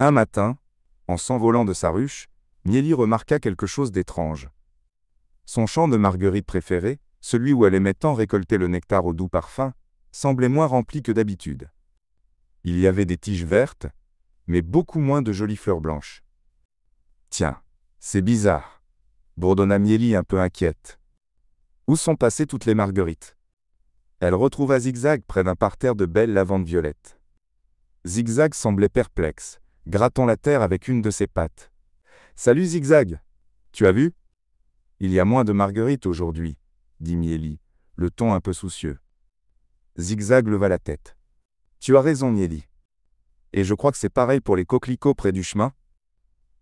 Un matin, en s'envolant de sa ruche, Mieli remarqua quelque chose d'étrange. Son champ de marguerite préféré, celui où elle aimait tant récolter le nectar au doux parfum, semblait moins rempli que d'habitude. Il y avait des tiges vertes, mais beaucoup moins de jolies fleurs blanches. « Tiens, c'est bizarre », bourdonna Mieli un peu inquiète. Où sont passées toutes les marguerites? Elle retrouva Zigzag près d'un parterre de belles lavandes violettes. Zigzag semblait perplexe, grattant la terre avec une de ses pattes. « Salut Zigzag, tu as vu? Il y a moins de marguerites aujourd'hui, » dit Mieli, le ton un peu soucieux. Zigzag leva la tête. « Tu as raison Mieli. Et je crois que c'est pareil pour les coquelicots près du chemin.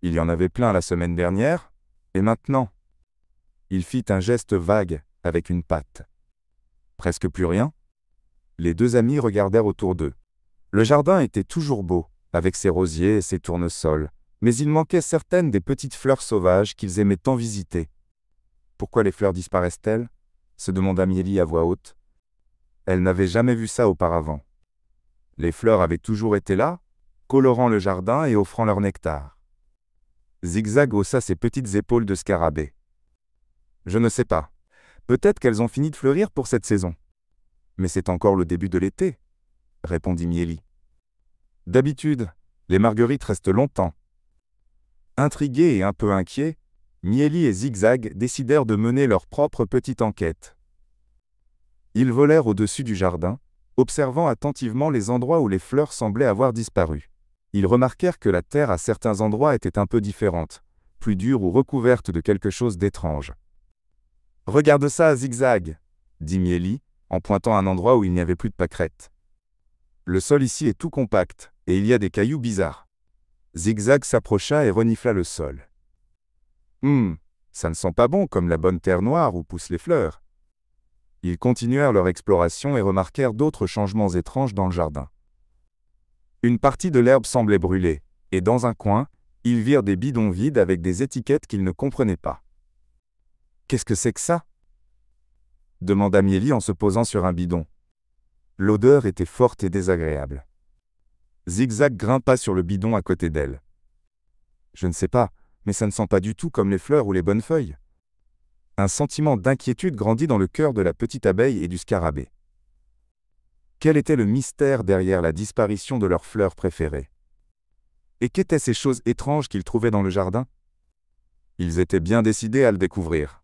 Il y en avait plein la semaine dernière, et maintenant ?» Il fit un geste vague, avec une patte. « Presque plus rien ?» Les deux amis regardèrent autour d'eux. Le jardin était toujours beau, avec ses rosiers et ses tournesols, mais il manquait certaines des petites fleurs sauvages qu'ils aimaient tant visiter. « Pourquoi les fleurs disparaissent-elles » se demanda Mieli à voix haute. Elle n'avait jamais vu ça auparavant. Les fleurs avaient toujours été là, colorant le jardin et offrant leur nectar. Zigzag haussa ses petites épaules de scarabée. « Je ne sais pas. Peut-être qu'elles ont fini de fleurir pour cette saison. Mais c'est encore le début de l'été, » répondit Mieli. « D'habitude, les marguerites restent longtemps. » Intrigués et un peu inquiets, Mieli et Zigzag décidèrent de mener leur propre petite enquête. Ils volèrent au-dessus du jardin, observant attentivement les endroits où les fleurs semblaient avoir disparu. Ils remarquèrent que la terre à certains endroits était un peu différente, plus dure ou recouverte de quelque chose d'étrange. « Regarde ça, Zigzag !» dit Mieli, en pointant un endroit où il n'y avait plus de pâquerettes. « Le sol ici est tout compact, et il y a des cailloux bizarres. » Zigzag s'approcha et renifla le sol. « Ça ne sent pas bon comme la bonne terre noire où poussent les fleurs. » Ils continuèrent leur exploration et remarquèrent d'autres changements étranges dans le jardin. Une partie de l'herbe semblait brûler, et dans un coin, ils virent des bidons vides avec des étiquettes qu'ils ne comprenaient pas. « Qu'est-ce que c'est que ça ?» demanda Mieli en se posant sur un bidon. L'odeur était forte et désagréable. Zigzag grimpa sur le bidon à côté d'elle. « Je ne sais pas, mais ça ne sent pas du tout comme les fleurs ou les bonnes feuilles. » Un sentiment d'inquiétude grandit dans le cœur de la petite abeille et du scarabée. Quel était le mystère derrière la disparition de leurs fleurs préférées? Et qu'étaient ces choses étranges qu'ils trouvaient dans le jardin? Ils étaient bien décidés à le découvrir.